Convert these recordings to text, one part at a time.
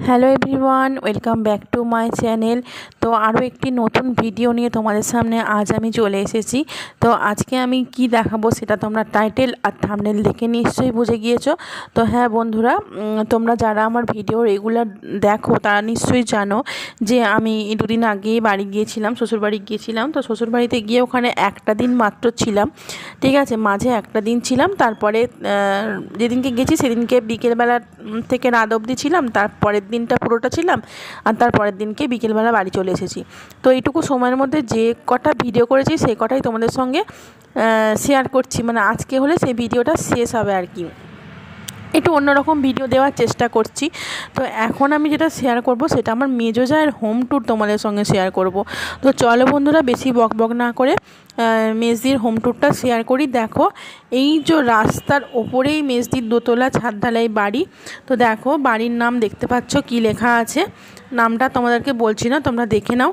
Hello everyone, welcome back to my channel. তো আরও একটি নতুন ভিডিও নিয়ে তোমাদের সামনে আজ আমি চলে এসেছি। তো আজকে আমি কি দেখাবো সেটা তোমরা টাইটেল আর থাম্বনেল দেখে নিশ্চয়ই বুঝে গিয়েছো। তো হ্যাঁ বন্ধুরা, তোমরা যারা আমার ভিডিও রেগুলার দেখো তারা নিশ্চয়ই জানো যে আমি দুদিন আগেই বাড়ি গিয়েছিলাম, শ্বশুরবাড়ি গিয়েছিলাম। তো শ্বশুরবাড়িতে গিয়ে ওখানে একটা দিন মাত্র ছিলাম, ঠিক আছে। মাঝে একটা দিন ছিলাম, তারপরে যেদিনকে গেছি সেদিনকে বিকেলবেলা থেকে রাত অবধি ছিলাম, তারপরের দিনটা পুরোটা ছিলাম, আর তারপরের দিনকে বিকেলবেলা বাড়ি চলে এসেছি। তো এইটুকু সময়ের মধ্যে যে কটা ভিডিও করেছি সেই কটাই তোমাদের সঙ্গে শেয়ার করছি। মানে আজকে হলে সেই ভিডিওটা শেষ হবে আর কি, একটু অন্যরকম ভিডিও দেওয়ার চেষ্টা করছি। তো এখন আমি যেটা শেয়ার করব সেটা আমার মেজো জায়ের হোম ট্যুর তোমাদের সঙ্গে শেয়ার করব। তো চলো বন্ধুরা, বেশি বকবক না করে মেজদির হোম ট্যুরটা শেয়ার করি। দেখো, এই যে রাস্তার ওপরেই মেজদির দোতলা ছাদ ঢালাই বাড়ি। তো দেখো বাড়ির নাম দেখতে পাচ্ছ কি লেখা আছে, নামটা তোমাদেরকে বলছি না, তোমরা দেখে নাও।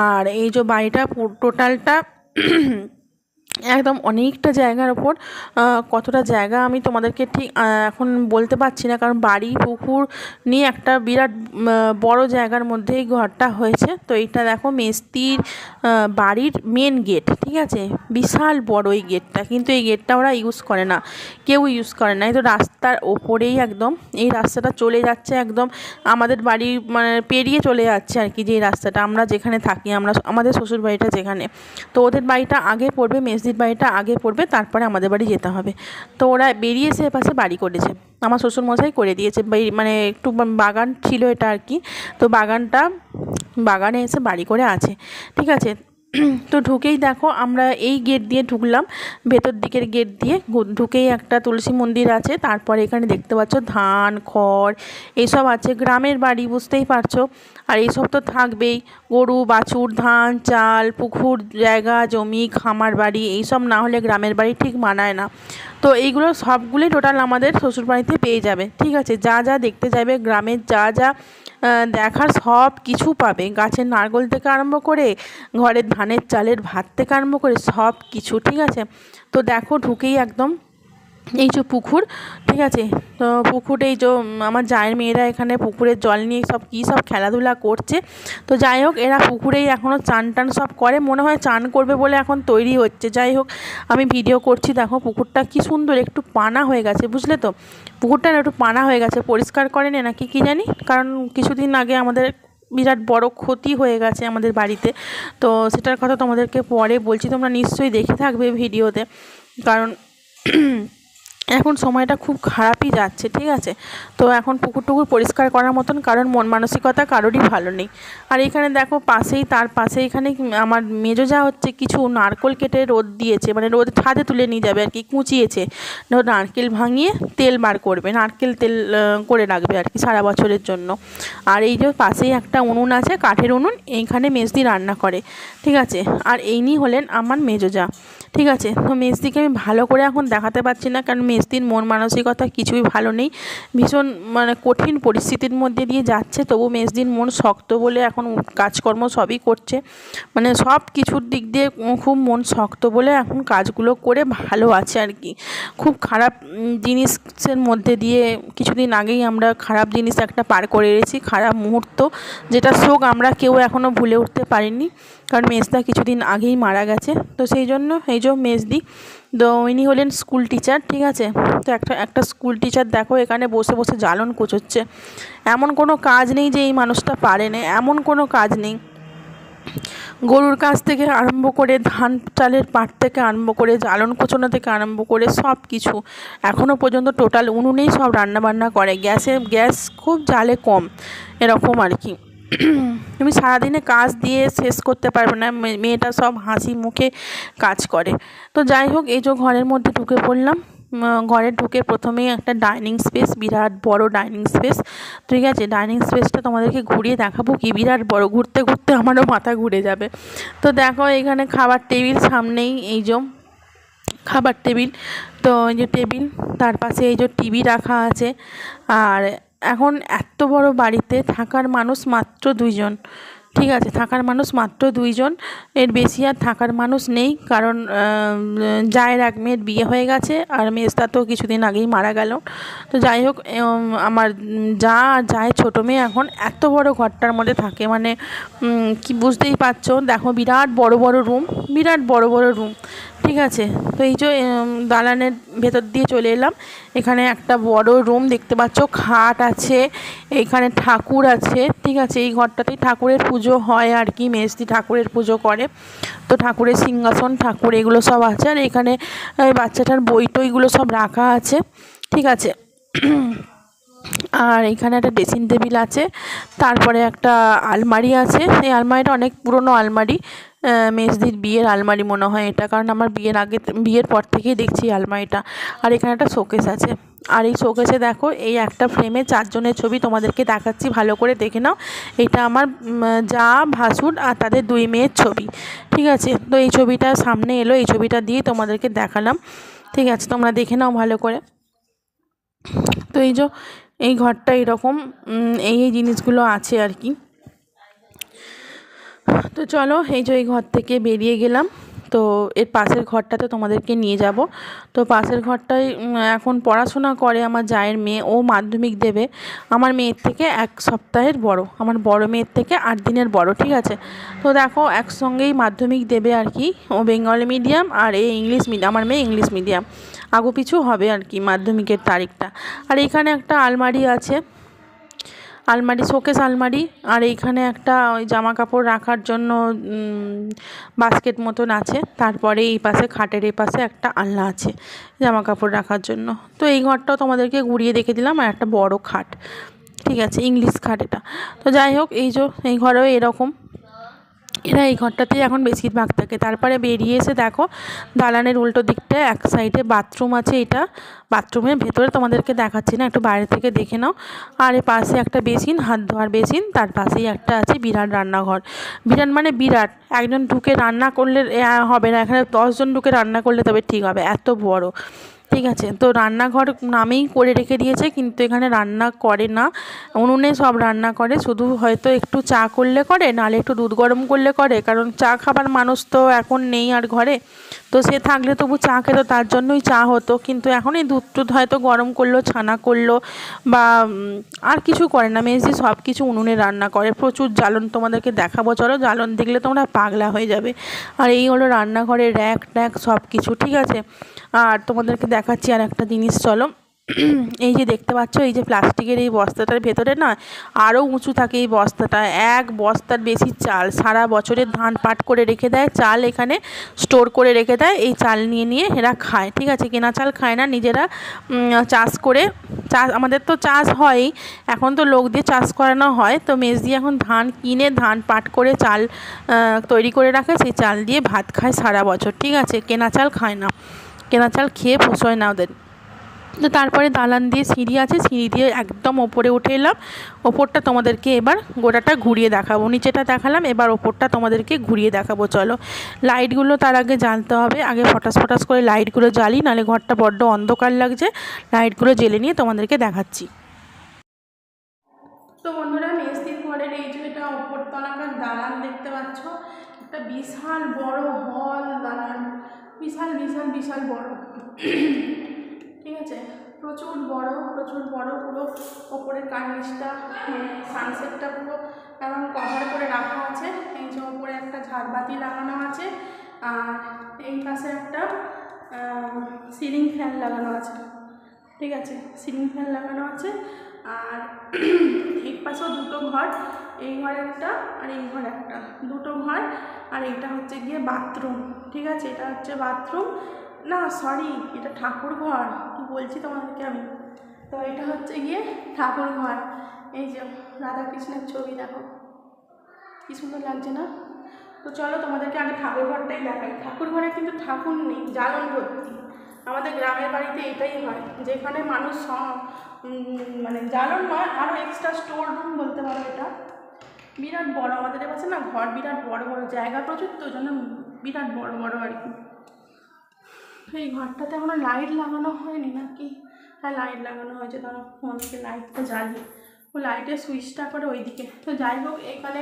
আর এই যে বাড়িটা টোটালটা একদম অনেকটা জায়গার ওপর। কতটা জায়গা আমি তোমাদেরকে ঠিক এখন বলতে পারছি না, কারণ বাড়ি পুকুর নিয়ে একটা বিরাট বড় জায়গার মধ্যেই ঘরটা হয়েছে। তো এইটা দেখো মেজদির বাড়ির মেন গেট, ঠিক আছে। বিশাল বড় এই গেটটা, কিন্তু এই গেটটা ওরা ইউজ করে না, কেউ ইউজ করে না। এই তো রাস্তার ওপরেই একদম এই রাস্তাটা চলে যাচ্ছে, একদম আমাদের বাড়ি মানে পেরিয়ে চলে যাচ্ছে আর কি। যে রাস্তাটা আমরা যেখানে থাকি, আমরা আমাদের শ্বশুর বাড়িটা যেখানে, তো ওদের বাড়িটা আগে পড়বে, মেজদির বাড়িটা আগে পড়বে, তারপরে আমাদের বাড়ি যেতে হবে। তো ওরা বেরিয়ে এসে পাশে বাড়ি করেছে, আমার শ্বশুরমশাই করে দিয়েছে। মানে একটু বাগান ছিল এটা আর কি। তো বাগানে এসে বাড়ি করে আছে, ঠিক আছে। তো ঢুকেই দেখো আমরা এই গেট দিয়ে ঢুকলাম, ভেতর দিকের গেট দিয়ে ঢুকেই একটা তুলসী মন্দির আছে। তারপরে এখানে দেখতে পাচ্ছ ধান খড় এইসব আছে, গ্রামের বাড়ি বুঝতেই পারছো। আর এইসব তো থাকবেই, গরু বাছুর, ধান চাল, পুকুর, জায়গা জমি, খামার বাড়ি, এইসব না হলে গ্রামের বাড়ি ঠিক মানায় না। তো এইগুলো সবগুলোই টোটাল আমাদের শ্বশুরবাড়িতে পেয়ে যাবে, ঠিক আছে। যা যা দেখতে যাবে গ্রামের, যা যা দেখার সব কিছু পাবে, গাছের নারকেল থেকে আরম্ভ করে ঘরের ধানের চালের ভাত থেকে আরম্ভ করে সব কিছু, ঠিক আছে। তো দেখো ঢুকেই একদম এই যে পুকুর, ঠিক আছে। তো পুকুরে এই যে আমার জায়ের মেয়েরা এখানে পুকুরের জল নিয়ে সব কী সব খেলাধুলা করছে। তো যাই হোক, এরা পুকুরেই এখনও চান টান সব করে, মনে হয় চান করবে বলে এখন তৈরি হচ্ছে। যাই হোক, আমি ভিডিও করছি, দেখো পুকুরটা কি সুন্দর, একটু পানা হয়ে গেছে, বুঝলে তো। পুকুরটা একটু পানা হয়ে গেছে, পরিষ্কার করেনি নাকি কি জানি, কারণ কিছুদিন আগে আমাদের বিরাট বড় ক্ষতি হয়ে গেছে আমাদের বাড়িতে। তো সেটার কথা তোমাদেরকে পরে বলছি, তোমরা নিশ্চয়ই দেখে থাকবে ভিডিওতে, কারণ এখন সময়টা খুব খারাপই যাচ্ছে, ঠিক আছে। তো এখন পুকুর টুকুর পরিষ্কার করার মতন কারণ মন মানসিকতা কারোরই ভালো নেই। আর এখানে দেখো পাশেই, তার পাশে এখানে আমার মেজো যা হচ্ছে কিছু নারকেল কেটে রোদ দিয়েছে, মানে রোদ ছাদে তুলে নিয়ে যাবে আর কি, কুচিয়েছে। নারকেল ভাঙিয়ে তেল বার করবে, নারকেল তেল করে রাখবে আর কি সারা বছরের জন্য। আর এই যে পাশেই একটা উনুন আছে, কাঠের উনুন, এইখানে মেজদি রান্না করে, ঠিক আছে। আর এই নিয়ে হলেন আমার মেজো যা, ঠিক আছে। তো মেজদিকে আমি ভালো করে এখন দেখাতে পারছি না, কারণ মেজদির মন মানসিকতা কিছুই ভালো নেই, ভীষণ মানে কঠিন পরিস্থিতির মধ্যে দিয়ে যাচ্ছে। তবু মেজদির মন শক্ত বলে এখন কাজকর্ম সবই করছে, মানে সব কিছুর দিক দিয়ে খুব মন শক্ত বলে এখন কাজগুলো করে ভালো আছে আর কি। খুব খারাপ জিনিসের মধ্যে দিয়ে কিছুদিন আগেই আমরা খারাপ জিনিস একটা পার করে এসেছি, খারাপ মুহূর্ত, যেটা শোক আমরা কেউ এখনও ভুলে উঠতে পারিনি, কারণ মেজদা কিছুদিন আগেই মারা গেছে। তো সেই জন্য এই যে মেজদি, তো ইনি হলেন স্কুল টিচার, ঠিক আছে। তো একটা স্কুল টিচার দেখো এখানে বসে বসে জ্বালন কুচোচ্ছে। এমন কোনো কাজ নেই যে এই মানুষটা পারে না, এমন কোনো কাজ নেই। গরুর কাছ থেকে আরম্ভ করে ধান চালের পাট থেকে আরম্ভ করে জ্বালন কুচোনো থেকে আরম্ভ করে সব কিছু এখনও পর্যন্ত টোটাল উনুনেই সব রান্নাবান্না করে, গ্যাস খুব জ্বালে কম, এরকম আর কি। তুমি সারাদিনে কাজ দিয়ে শেষ করতে পারবে না, মেয়েটা সব হাসি মুখে কাজ করে। তো যাই হোক, এই যে ঘরের মধ্যে ঢুকে পড়লাম। ঘরে ঢুকে প্রথমেই একটা ডাইনিং স্পেস, বিরাট বড় ডাইনিং স্পেস, ঠিক আছে। ডাইনিং স্পেসটা তোমাদেরকে ঘুরিয়ে দেখাবো, কি বিরাট বড়, ঘুরতে ঘুরতে আমারও মাথা ঘুরে যাবে। তো দেখো এখানে খাবার টেবিল, সামনেই এই যে খাবার টেবিল, তো এই যে টেবিল, তার পাশে এই যে টিভি রাখা আছে। আর এখন এত বড় বাড়িতে থাকার মানুষ মাত্র 2 জন, ঠিক আছে, থাকার মানুষ মাত্র 2 জন, এর বেশি আর থাকার মানুষ নেই, কারণ জায়ের এক মেয়ের বিয়ে হয়ে গেছে আর মেজদা তো কিছুদিন আগেই মারা গেল। তো যাই হোক, আমার যা আর জায়ের ছোটো মেয়ে এখন এত বড় ঘরটার মধ্যে থাকে, মানে কি বুঝতেই পারছো, দেখো বিরাট বড় বড় রুম, বিরাট বড় বড় রুম। ঠিক আছে, তো এই যে দালানের ভেতর দিয়ে চলে এলাম, এখানে একটা বড় রুম দেখতে পাচ্ছ, খাট আছে, এখানে ঠাকুর আছে। ঠিক আছে, এই ঘরটাতেই ঠাকুরের পুজো হয় আর কি, মেজদি ঠাকুরের পুজো করে, তো ঠাকুরের সিংহাসন, ঠাকুর এগুলো সব আছে। আর এখানে বাচ্চাটার বই টইগুলো সব রাখা আছে। ঠিক আছে, আর এখানে একটা ড্রেসিং টেবিল আছে, তারপরে একটা আলমারি আছে। এই আলমারিটা অনেক পুরনো আলমারি, মেজদির বিয়ের আলমারি মনে হয় এটা, কারণ আমার বিয়ের আগে, বিয়ের পর থেকেই দেখছি আলমারিটা। আর এখানে একটা শোকেস আছে, আর এই শোকেসে দেখো এই একটা ফ্রেমে 4 জনের ছবি তোমাদেরকে দেখাচ্ছি, ভালো করে দেখে নাও। এটা আমার যা, ভাসুর আর তাদের 2 মেয়ের ছবি। ঠিক আছে, তো এই ছবিটা সামনে এলো, এই ছবিটা দিয়ে তোমাদেরকে দেখালাম। ঠিক আছে, তোমরা দেখে নাও ভালো করে। তো এই যে এই ঘরটা এরকম, এই জিনিসগুলো আছে আর কি। তো চলো, এই যে এই ঘর থেকে বেরিয়ে গেলাম, তো এর পাশের ঘরটাতে তোমাদেরকে নিয়ে যাব। তো পাশের ঘরটায় এখন পড়াশোনা করে আমার জায়ের মেয়ে, ও মাধ্যমিক দেবে। আমার মেয়ের থেকে 1 সপ্তাহের বড়, আমার বড় মেয়ের থেকে 8 দিনের বড়। ঠিক আছে, তো দেখো একসঙ্গেই মাধ্যমিক দেবে আর কি, ও বেঙ্গলি মিডিয়াম আর এই ইংলিশ মিডিয়াম, আমার মেয়ে ইংলিশ মিডিয়াম, আগু পিছু হবে আর কি মাধ্যমিকের তারিখটা। আর এখানে একটা আলমারি আছে, আলমারি, শোকেস আলমারি, আর এইখানে একটা ওই জামা কাপড় রাখার জন্য বাস্কেট মতন আছে। তারপরে এই পাশে খাটের এই পাশে একটা আলনা আছে জামা কাপড় রাখার জন্য। তো এই ঘরটাও তোমাদেরকে ঘুরিয়ে দেখে দিলাম, আর একটা বড় খাট। ঠিক আছে, ইংলিশ খাট এটা। তো যাই হোক, এই যে এই ঘরেও এরকম, এরা এই ঘরটাতেই এখন বেশিরভাগ থাকে। তারপরে বেরিয়ে এসে দেখো দালানের উল্টো দিকটায় এক সাইডে বাথরুম আছে, এটা বাথরুমের ভেতরে তোমাদেরকে দেখাচ্ছি না, একটু বাইরে থেকে দেখে নাও। আর এর পাশে একটা বেসিন, হাত ধোয়ার বেসিন, তার পাশেই একটা আছে বিরাট রান্নাঘর। বিরাট মানে বিরাট, একজন ঢুকে রান্না করলে হবে না, এখানে 10 জন ঢুকে রান্না করলে তবে ঠিক হবে, এত বড়। ঠিক আছে, তো রান্নাঘর নামেই করে রেখে দিয়েছে, কিন্তু এখানে রান্না করে না, উনুনে সব রান্না করে, শুধু হয়তো একটু চা করলে করে, নাহলে একটু দুধ গরম করলে করে, কারণ চা খাবার মানুষ তো এখন নেই আর ঘরে। তো সে থাকলে তবু চা খেত, তার জন্যই চা হতো, কিন্তু এখন এই দুধ টুধ হয়তো গরম করলো, ছানা করলো, বা আর কিছু করে না। মেজদি সব কিছু উনুনে রান্না করে, প্রচুর জ্বালন, তোমাদেরকে দেখাবো চলো, জ্বালন দেখলে তোমরা পাগলা হয়ে যাবে। আর এই হলো রান্নাঘরের র্যাক ট্যাক সব কিছু। ঠিক আছে, আর তোমাদেরকে দেখাচ্ছি আর একটা জিনিস, চলো। এই যে দেখতে পাচ্ছ, এই যে প্লাস্টিকের এই বস্তাটার ভেতরে না আরও উঁচু থাকে এই বস্তাটা, 1 বস্তার বেশি চাল, সারা বছরের ধান পাট করে রেখে দেয়, চাল এখানে স্টোর করে রেখে দেয়, এই চাল নিয়ে নিয়ে এরা খায়। ঠিক আছে, কেনা চাল খায় না, নিজেরা চাষ করে, আমাদের তো চাষ হয়ই, এখন তো লোক দিয়ে চাষ করানো হয়। তো মেজদি এখন ধান কিনে, ধান পাট করে চাল তৈরি করে রাখে, সেই চাল দিয়ে ভাত খায় সারা বছর। ঠিক আছে, কেনা চাল খায় না, কেনা চাল খেয়ে পোষায় না ওদের। তো তারপরে দালান দিয়ে সিঁড়ি আছে, সিঁড়ি দিয়ে একদম ওপরে উঠে এলাম। ওপরটা তোমাদেরকে এবার গোটাটা ঘুরিয়ে দেখাবো, নিচেটা দেখালাম, এবার ওপরটা তোমাদেরকে ঘুরিয়ে দেখাবো চলো। লাইটগুলো তার আগে জ্বালতে হবে, আগে ফটাস ফটাস করে লাইটগুলো জ্বালি, নাহলে ঘরটা বড্ড অন্ধকার লাগছে। লাইটগুলো জ্বেলে নিয়ে তোমাদেরকে দেখাচ্ছি। তো বন্ধুরা, মেজদির ঘরের এই যে এটা ওপরতলাকার দালান দেখতে পাচ্ছ, একটা বিশাল বড় হল দালান, বিশাল বিশাল বিশাল বড়। ঠিক আছে, প্রচুর বড়, প্রচুর বড়, পুরো ওপরের কার্নিশটা মানে সানসেটটা পুরো এমন কভার করে রাখা আছে। এই যে ওপরে একটা ঝাড়বাতি লাগানো আছে, আর এই পাশে একটা সিলিং ফ্যান লাগানো আছে। ঠিক আছে, সিলিং ফ্যান লাগানো আছে। আর এই পাশেও 2টো ঘর, এই ঘর একটা আর এই ঘর একটা, 2টো ঘর। আর এটা হচ্ছে গিয়ে বাথরুম। ঠিক আছে, এটা হচ্ছে বাথরুম, না সরি, এটা ঠাকুর ঘর, কি বলছি তোমাদেরকে আমি। তো এটা হচ্ছে গিয়ে ঠাকুর ঘর। এই যে রাধাকৃষ্ণের ছবি দেখো, কি সুন্দর লাগছে না। তো চলো তোমাদেরকে আগে ঠাকুর ঘরটাই দেখাই। ঠাকুর ঘরে কিন্তু ঠাকুর নেই, জ্বালন ভর্তি। আমাদের গ্রামের বাড়িতে এটাই হয়, যেখানে মানুষ মানে জ্বালন নয়, আরও এক্সট্রা স্টোর রুম বলতে পারো। এটা বিরাট বড়, আমাদের কাছে না ঘর বিরাট বড় বড়, জায়গা প্রচুর, তো জন্য বিরাট বড় বড় আর কি। এই ঘরটাতে এখনো লাইট লাগানো হয়নি নাকি? হ্যাঁ, লাইট লাগানো হয়েছে, ধরো ফোনকে লাইটটা জ্বালিয়ে। ও লাইটের সুইচটা করে ওইদিকে। তো যাই হোক, এখানে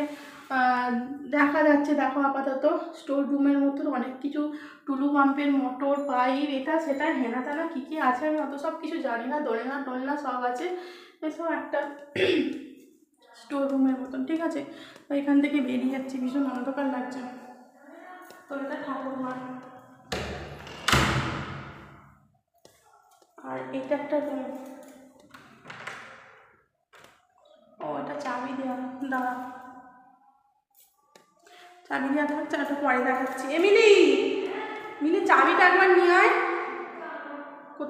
দেখা যাচ্ছে, দেখো আপাতত স্টোর রুমের মতো অনেক কিছু, টুলু পাম্পের মোটর, পাইপ, এটা সেটা হেনা তেনা কী কী আছে আমি অত সব কিছু জানি না। দোলনা টোলনা সব আছে, এসব একটা স্টোর রুমের মতন। ঠিক আছে, তো এখান থেকে বেরিয়ে যাচ্ছি, ভীষণ অন্ধকার লাগছে। তো এটা ঠাকুরঘর, আর এটা একটা রুম। ও এটা চাবি দেওয়া, দাঁড়া, চাবি দেওয়া থাকছে, একটা পরে দেখাচ্ছি। মিলি চাবিটা একবার নিয়ে আয়।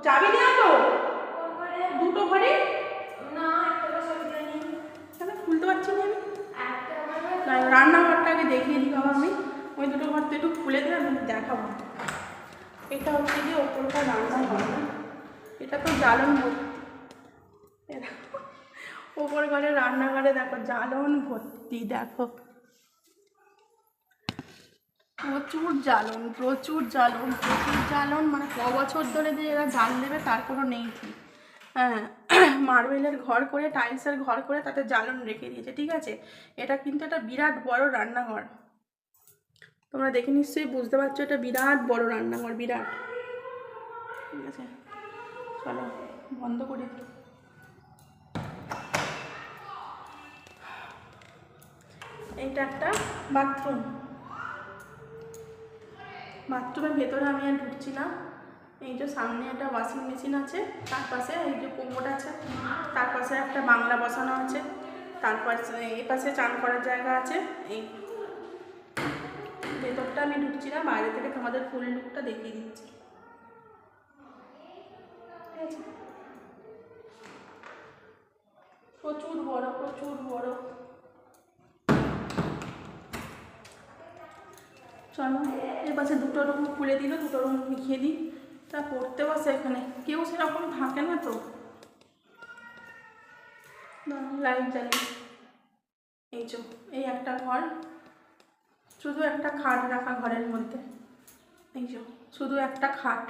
চাবি দেওয়া তো দুটো ঘরে খুলতে পারছি না আমি। রান্নাঘরটা আগে দেখিয়ে দিই বাবা, আমি ওই দুটো ঘর তো একটু খুলে দিলে আমি দেখাবো। এটা হচ্ছে কি ওপরটা রান্নাঘর, এটা তো জ্বালন ভর্তি। ওপর ঘরে রান্নাঘরে দেখো জ্বালন ভর্তি, দেখো প্রচুর জ্বালন, প্রচুর জ্বালন, প্রচুর জ্বালন। মানে ক বছর ধরে যে এরা জাল দেবে তার কোনো নেই ঠিক। হ্যাঁ, মার্বেলের ঘর করে, টাইলসের ঘর করে তাতে জ্বালন রেখে দিয়েছে। ঠিক আছে, এটা কিন্তু একটা বিরাট বড় রান্নাঘর, তোমরা দেখে নিশ্চয়ই বুঝতে পারছো, এটা বিরাট বড় রান্নাঘর, বিরাট। ঠিক আছে, চলো বন্ধ করে দিই। এইটা একটা বাথরুম, বাথরুমের ভেতরে আমি আর ঢুকছি না। এই যে সামনে একটা ওয়াশিং মেশিন আছে, তার পাশে এই যে কোমোড আছে, তার পাশে একটা বাংলা বসানো আছে, তারপর এই পাশে চান করার জায়গা আছে। এই ভেতরটা আমি ঢুকছি না, বাইরে থেকে তোমাদের ফুল লুকটা দেখিয়ে দিচ্ছি। ঠিক আছে, প্রচুর বড়, প্রচুর বড়। চলো, এর পাশে দুটো রুম খুলে দিল, দুটো রুম লিখিয়ে দিই। তা পড়তে বসে এখানে কেউ সেরকম থাকে না তো, লাইট জ্বালিয়ে। এই যে এই একটা ঘর, শুধু একটা খাট রাখা ঘরের মধ্যে। এই যে শুধু একটা খাট,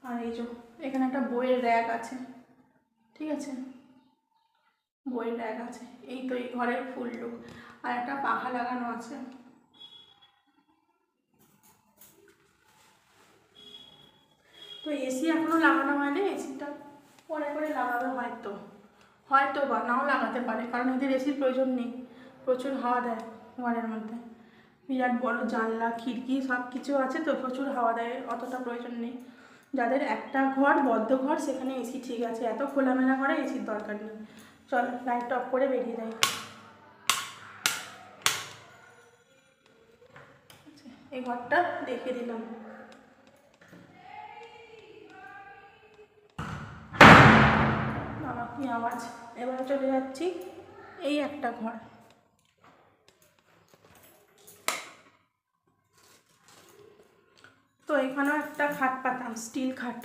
আর এই যে এখানে একটা বইয়ের র্যাক আছে। ঠিক আছে, বইয়ের র্যাক আছে। এই তো এই ঘরের ফুল লুক, আর একটা পাখা লাগানো আছে। তো এসি এখনো লাগানো হয়নি, এসিটা পরে করে লাগাবে হয়তো বা নাও লাগাতে পারে, কারণ এদের এসির প্রয়োজন নেই, প্রচুর হাওয়া দেয় ঘরের মধ্যে। বিরাট বড় জানলা, খিড়কি সব কিছু আছে, তো প্রচুর হাওয়া দেয়, অতটা প্রয়োজন নেই। যাদের একটা ঘর বদ্ধ ঘর সেখানে এসি ঠিক আছে, এত খোলামেলা ঘরে এসির দরকার নেই। চল লাইট অফ করে বেরিয়ে যাই। এই ঘরটা দেখিয়ে দিলাম। বাবা কি আওয়াজ। এবারে চলে যাচ্ছি, এই একটা ঘর। তো এখানেও একটা খাট পাতাম, স্টিল খাট।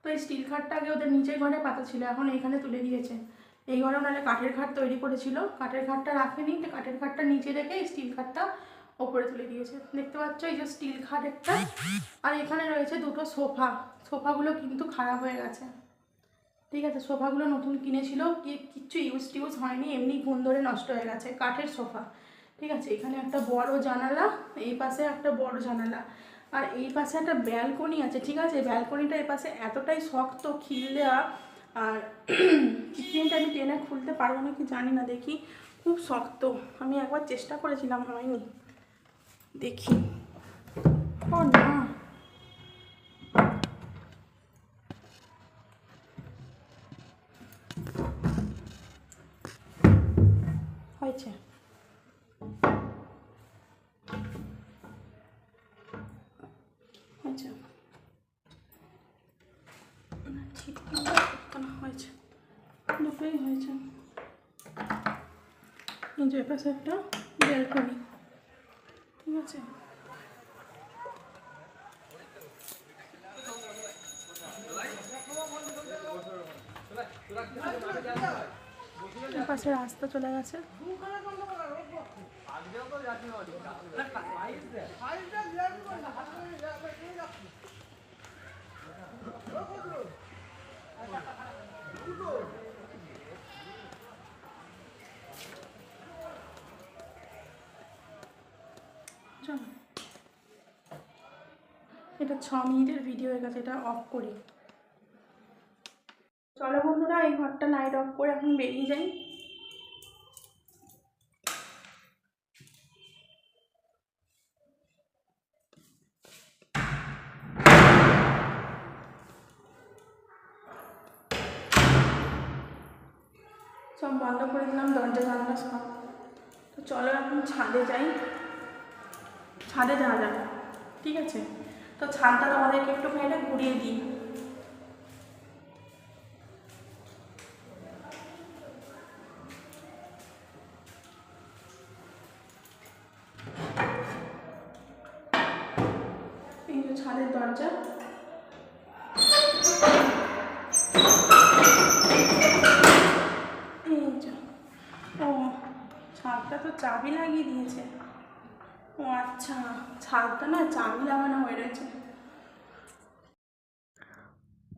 তো এই স্টিল খাটটা আগে ওদের নিচের ঘরে পাতা ছিল, এখন এইখানে তুলে দিয়েছে। এই ঘরেও নাহলে কাঠের খাট তৈরি করেছিল, কাঠের খাটটা রাখেনি, তো কাঠের খাটটা নিচে রেখে স্টিল খাটটা ওপরে তুলে দিয়েছে। দেখতে পাচ্ছ এই যে স্টিল খাট একটা, আর এখানে রয়েছে দুটো সোফা। সোফাগুলো কিন্তু খারাপ হয়ে গেছে। ঠিক আছে, সোফাগুলো নতুন কিনেছিল, কিচ্ছু ইউজ হয়নি, এমনি গুণ ধরে নষ্ট হয়ে গেছে, কাঠের সোফা। ঠিক আছে, এখানে একটা বড় জানালা, এই পাশে একটা বড় জানালা, আর এই পাশে একটা ব্যালকনি আছে। ঠিক আছে, ব্যালকনিটা এই পাশে এতটাই শক্ত, খিল দেওয়া, আর চিকেনটা আমি টেনে খুলতে পারবো না কি জানি না, দেখি খুব শক্ত। আমি একবার চেষ্টা করেছিলাম, হয়নি, দেখি। ও না, হয়েছে। আচ্ছা, ঠিক হয়েছে, দুটোই হয়েছে। এই যে পাশে একটা ব্যালকনি। ঠিক আছে, পাশে রাস্তা চলে গেছে। এটা 6 মিনিটের ভিডিও হয়ে গেছে, এটা অফ করি। চলো বন্ধুরা, এই ঘরটা লাইট অফ করে এখন বেরিয়ে যাই। সব বন্ধ করে দিলাম, দরজা জানলা সব। তো চলো এখন ছাদে যাই, ছাদে যাওয়া যাবে, ঠিক আছে? তো ছাদটা তোমাদেরকে একটু খাইলে ঘুরিয়ে দিই। এই যে ছাদের দরজা, এই যে। ও, ছাদটা তো চাবি লাগিয়ে দিয়েছে। ও আচ্ছা, ছাদটা না চাবি লাগানো হয়ে রয়েছে।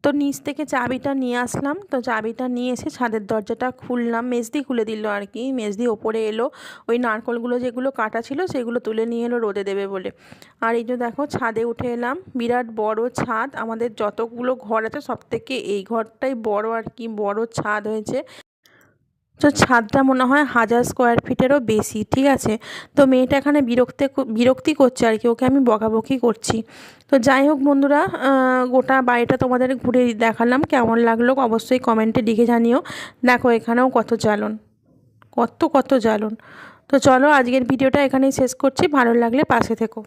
তো নিচ থেকে চাবিটা নিয়ে আসলাম, তো চাবিটা নিয়ে এসে ছাদের দরজাটা খুললাম, মেজদি খুলে দিল আর কি। মেজদি ওপরে এলো, ওই নারকলগুলো যেগুলো কাটা ছিল সেগুলো তুলে নিয়ে এলো রোদে দেবে বলে। আর এই যে দেখো, ছাদে উঠে এলাম। বিরাট বড় ছাদ, আমাদের যতগুলো ঘর আছে সব থেকে এই ঘরটাই বড় আর কি, বড় ছাদ হয়েছে। তো ছাদটা মনে হয় 1000 স্কোয়ার ফিটেরও বেশি, ঠিক আছে? তো মেয়েটা এখানে বিরক্তি করছে আর কি, ওকে আমি বকাবকি করছি। তো যাই হোক বন্ধুরা, গোটা বাড়িটা তোমাদের ঘুরে দেখালাম, কেমন লাগলো অবশ্যই কমেন্টে লিখে জানিও। দেখো এখানেও কত জ্বালন, কত জ্বালন। তো চলো আজকের ভিডিওটা এখানেই শেষ করছি, ভালো লাগলে পাশে থেকো।